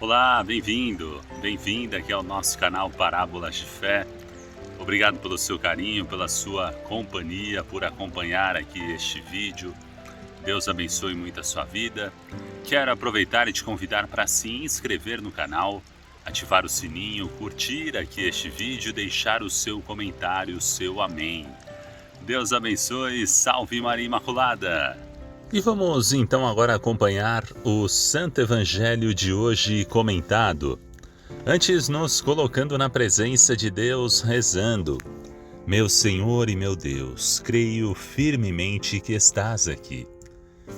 Olá, bem-vindo, bem-vinda aqui ao nosso canal Parábolas de Fé. Obrigado pelo seu carinho, pela sua companhia, por acompanhar aqui este vídeo. Deus abençoe muito a sua vida. Quero aproveitar e te convidar para se inscrever no canal, ativar o sininho, curtir aqui este vídeo, deixar o seu comentário, o seu amém. Deus abençoe, salve Maria Imaculada! E vamos então agora acompanhar o Santo Evangelho de hoje comentado. Antes, nos colocando na presença de Deus, rezando. Meu Senhor e meu Deus, creio firmemente que estás aqui,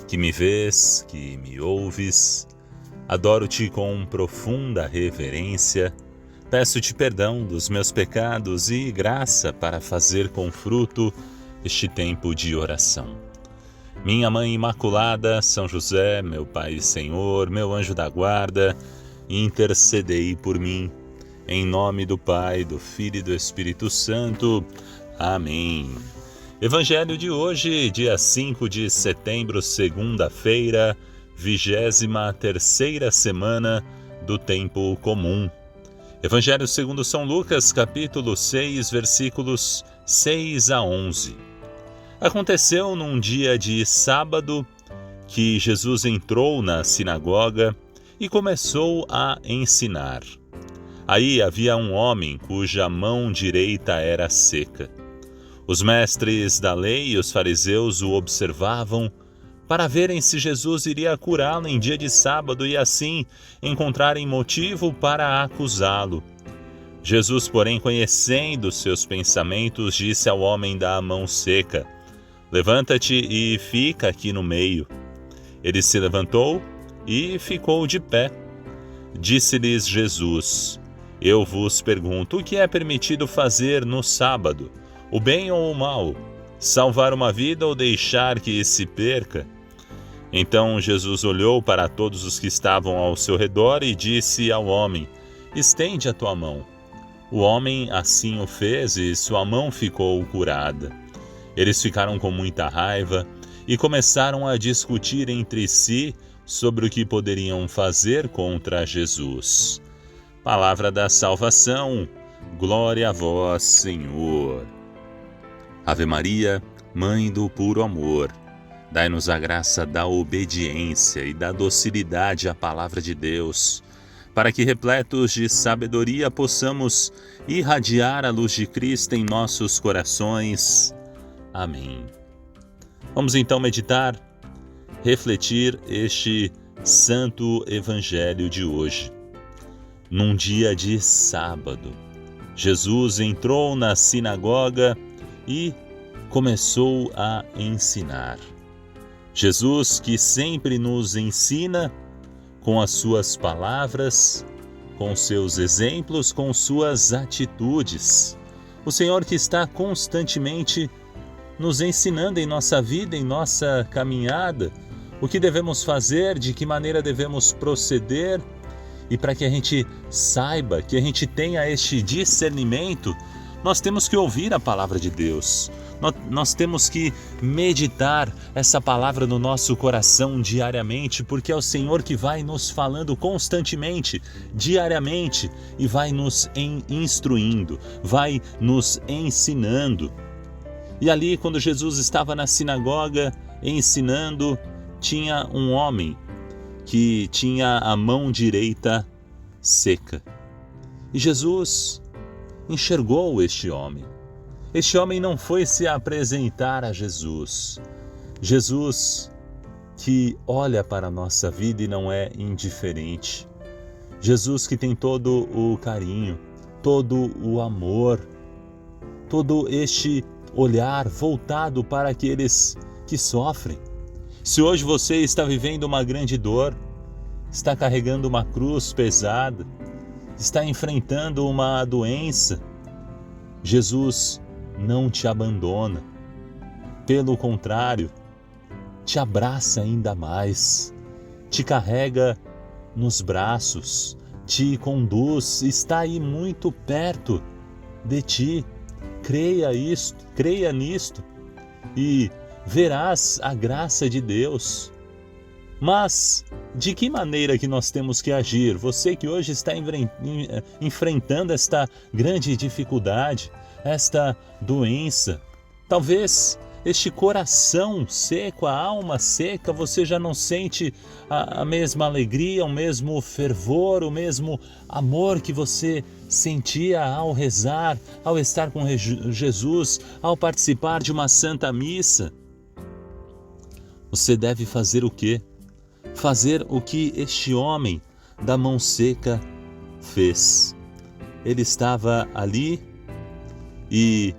que me vês, que me ouves. Adoro-te com profunda reverência. Peço-te perdão dos meus pecados e graça para fazer com fruto este tempo de oração. Minha Mãe Imaculada, São José, meu Pai e Senhor, meu anjo da guarda, intercedei por mim. Em nome do Pai, do Filho e do Espírito Santo. Amém. Evangelho de hoje, dia 5 de setembro, segunda-feira, 23ª semana do Tempo Comum. Evangelho segundo São Lucas, capítulo 6, versículos 6 a 11. Aconteceu num dia de sábado que Jesus entrou na sinagoga e começou a ensinar. Aí havia um homem cuja mão direita era seca. Os mestres da lei e os fariseus o observavam para verem se Jesus iria curá-lo em dia de sábado e assim encontrarem motivo para acusá-lo. Jesus, porém, conhecendo seus pensamentos, disse ao homem da mão seca: levanta-te e fica aqui no meio. Ele se levantou e ficou de pé. Disse-lhes Jesus: eu vos pergunto, o que é permitido fazer no sábado? O bem ou o mal? Salvar uma vida ou deixar que se perca? Então Jesus olhou para todos os que estavam ao seu redor e disse ao homem: estende a tua mão. O homem assim o fez e sua mão ficou curada. Eles ficaram com muita raiva e começaram a discutir entre si sobre o que poderiam fazer contra Jesus. Palavra da salvação, glória a vós, Senhor. Ave Maria, Mãe do puro amor, dai-nos a graça da obediência e da docilidade à palavra de Deus, para que, repletos de sabedoria, possamos irradiar a luz de Cristo em nossos corações. Amém. Vamos então meditar, refletir este Santo Evangelho de hoje. Num dia de sábado, Jesus entrou na sinagoga e começou a ensinar. Jesus, que sempre nos ensina com as suas palavras, com seus exemplos, com suas atitudes. O Senhor que está constantemente nos ensinando em nossa vida, em nossa caminhada, o que devemos fazer, de que maneira devemos proceder, e para que a gente saiba, que a gente tenha este discernimento, nós temos que ouvir a palavra de Deus. Nós temos que meditar essa palavra no nosso coração diariamente, porque é o Senhor que vai nos falando constantemente, diariamente, e vai nos instruindo, vai nos ensinando. E ali, quando Jesus estava na sinagoga ensinando, tinha um homem que tinha a mão direita seca. E Jesus enxergou este homem. Este homem não foi se apresentar a Jesus. Jesus que olha para a nossa vida e não é indiferente. Jesus que tem todo o carinho, todo o amor, todo este olhar voltado para aqueles que sofrem. Se hoje você está vivendo uma grande dor, está carregando uma cruz pesada, está enfrentando uma doença, Jesus não te abandona. Pelo contrário, te abraça ainda mais, te carrega nos braços, te conduz, está aí muito perto de ti. Creia nisto e verás a graça de Deus. Mas de que maneira que nós temos que agir? Você que hoje está enfrentando esta grande dificuldade, esta doença, talvez este coração seco, a alma seca, você já não sente a mesma alegria, o mesmo fervor, o mesmo amor que você sentia ao rezar, ao estar com Jesus, ao participar de uma santa missa. Você deve fazer o quê? Fazer o que este homem da mão seca fez. Ele estava ali e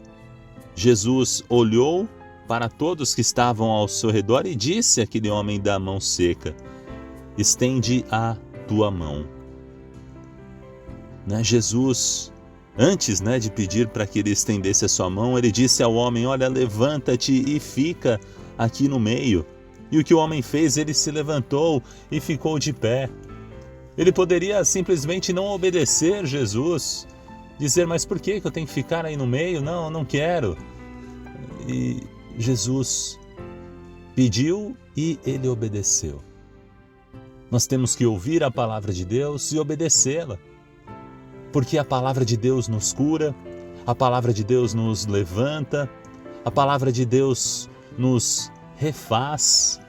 Jesus olhou para todos que estavam ao seu redor e disse àquele homem da mão seca: estende a tua mão. Jesus, antes de pedir para que ele estendesse a sua mão, ele disse ao homem: olha, levanta-te e fica aqui no meio. E o que o homem fez? Ele se levantou e ficou de pé. Ele poderia simplesmente não obedecer Jesus, dizer: mas por que eu tenho que ficar aí no meio? Não quero. E Jesus pediu e ele obedeceu. Nós temos que ouvir a palavra de Deus e obedecê-la, porque a palavra de Deus nos cura, a palavra de Deus nos levanta, a palavra de Deus nos refaz,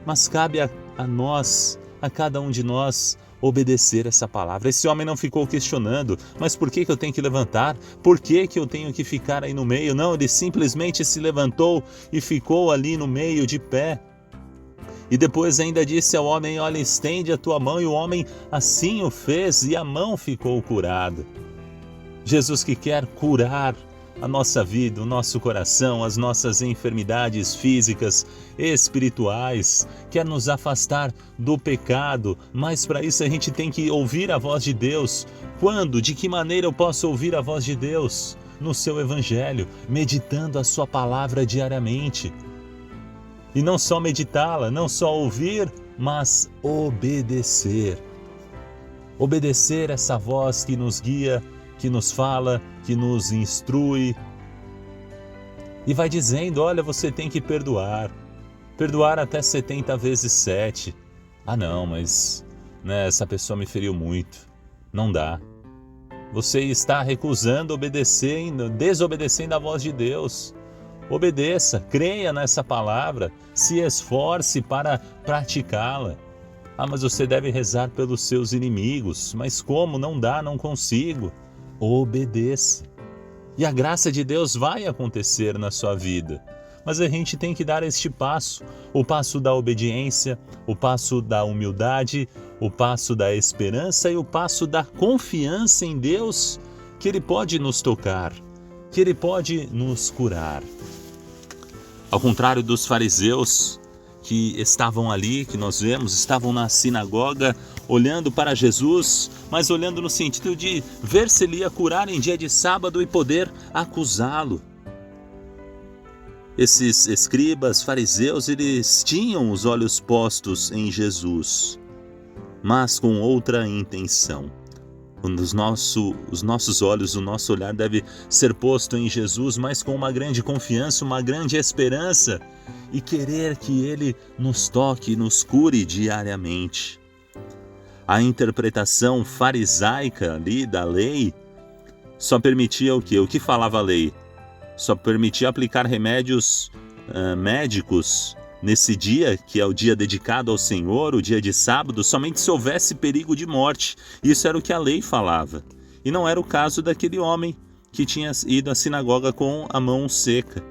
mas cabe a nós, a cada um de nós, obedecer essa palavra. Esse homem não ficou questionando: mas por que eu tenho que levantar? Por que eu tenho que ficar aí no meio? Não, ele simplesmente se levantou e ficou ali no meio de pé. E depois ainda disse ao homem: olha, estende a tua mão. E o homem assim o fez e a mão ficou curada. Jesus que quer curar a nossa vida, o nosso coração, as nossas enfermidades físicas, espirituais, quer nos afastar do pecado, mas para isso a gente tem que ouvir a voz de Deus. Quando? De que maneira eu posso ouvir a voz de Deus? No seu Evangelho, meditando a sua palavra diariamente. E não só meditá-la, não só ouvir, mas obedecer. Obedecer essa voz que nos guia, que nos fala, que nos instrui. E vai dizendo: olha, você tem que perdoar. Perdoar até 70 vezes 7. Ah não, mas essa pessoa me feriu muito. Não dá. Você está recusando, desobedecendo a voz de Deus. Obedeça, creia nessa palavra, se esforce para praticá-la. Ah, mas você deve rezar pelos seus inimigos. Mas como? Não dá, não consigo. Obedeça. E a graça de Deus vai acontecer na sua vida. Mas a gente tem que dar este passo, o passo da obediência, o passo da humildade, o passo da esperança e o passo da confiança em Deus, que Ele pode nos tocar, que Ele pode nos curar. Ao contrário dos fariseus que estavam ali, que nós vemos, estavam na sinagoga olhando para Jesus, mas olhando no sentido de ver se ele ia curar em dia de sábado e poder acusá-lo. Esses escribas, fariseus, eles tinham os olhos postos em Jesus, mas com outra intenção. Os nossos olhos, o nosso olhar deve ser posto em Jesus, mas com uma grande confiança, uma grande esperança e querer que Ele nos toque e nos cure diariamente. A interpretação farisaica ali da lei só permitia o quê? O que falava a lei? Só permitia aplicar remédios médicos nesse dia, que é o dia dedicado ao Senhor, o dia de sábado, somente se houvesse perigo de morte. Isso era o que a lei falava. E não era o caso daquele homem que tinha ido à sinagoga com a mão seca.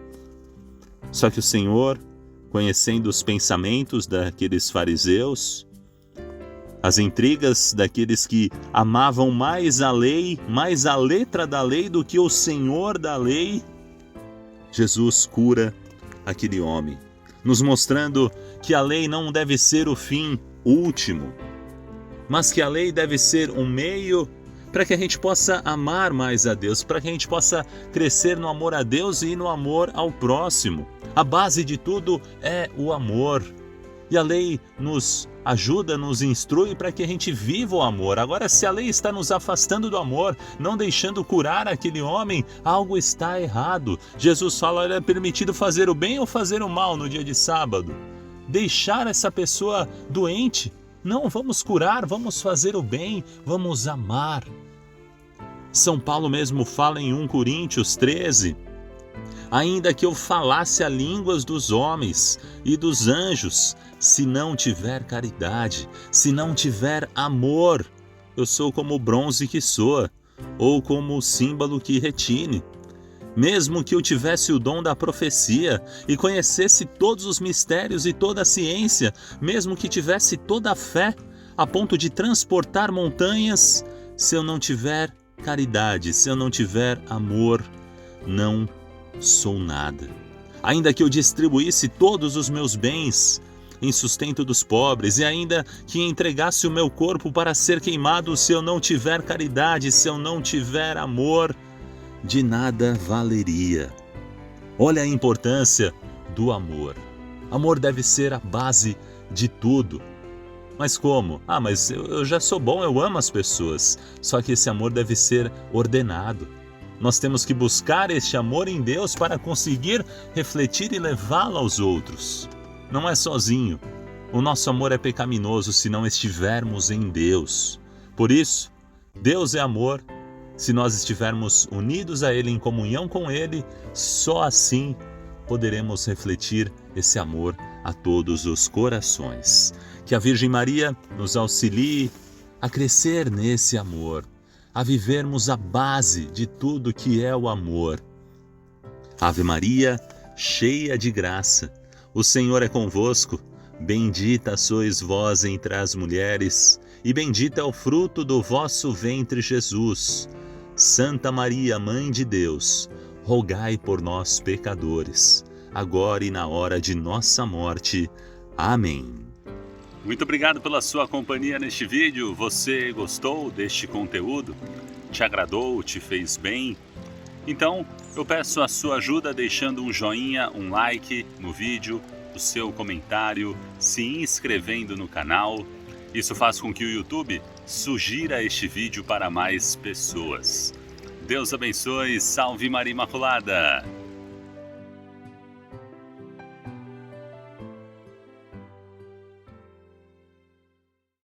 Só que o Senhor, conhecendo os pensamentos daqueles fariseus, as intrigas daqueles que amavam mais a lei, mais a letra da lei do que o Senhor da lei, Jesus cura aquele homem, nos mostrando que a lei não deve ser o fim último, mas que a lei deve ser um meio para que a gente possa amar mais a Deus, para que a gente possa crescer no amor a Deus e no amor ao próximo. A base de tudo é o amor. E a lei nos ajuda, nos instrui para que a gente viva o amor. Agora, se a lei está nos afastando do amor, não deixando curar aquele homem, algo está errado. Jesus fala: é permitido fazer o bem ou fazer o mal no dia de sábado? Deixar essa pessoa doente Não, vamos curar, vamos fazer o bem, vamos amar. São Paulo mesmo fala em 1 Coríntios 13: ainda que eu falasse a línguas dos homens e dos anjos, se não tiver caridade, se não tiver amor, eu sou como o bronze que soa, ou como o símbolo que retine. Mesmo que eu tivesse o dom da profecia e conhecesse todos os mistérios e toda a ciência, mesmo que tivesse toda a fé, a ponto de transportar montanhas, se eu não tiver caridade, se eu não tiver amor, não sou nada. Ainda que eu distribuísse todos os meus bens em sustento dos pobres e ainda que entregasse o meu corpo para ser queimado, se eu não tiver caridade, se eu não tiver amor, de nada valeria. Olha a importância do amor. Amor deve ser a base de tudo. Mas como? Mas eu já sou bom, eu amo as pessoas. Só que esse amor deve ser ordenado. Nós temos que buscar este amor em Deus para conseguir refletir e levá-lo aos outros. Não é sozinho. O nosso amor é pecaminoso se não estivermos em Deus. Por isso, Deus é amor. Se nós estivermos unidos a Ele, em comunhão com Ele, só assim poderemos refletir esse amor a todos os corações. Que a Virgem Maria nos auxilie a crescer nesse amor, a vivermos a base de tudo que é o amor. Ave Maria, cheia de graça, o Senhor é convosco. Bendita sois vós entre as mulheres, e bendito é o fruto do vosso ventre, Jesus. Santa Maria, Mãe de Deus, rogai por nós, pecadores, agora e na hora de nossa morte. Amém. Muito obrigado pela sua companhia neste vídeo. Você gostou deste conteúdo? Te agradou? Te fez bem? Então, eu peço a sua ajuda deixando um joinha, um like no vídeo, o seu comentário, se inscrevendo no canal. Isso faz com que o YouTube sugira este vídeo para mais pessoas. Deus abençoe, salve Maria Imaculada!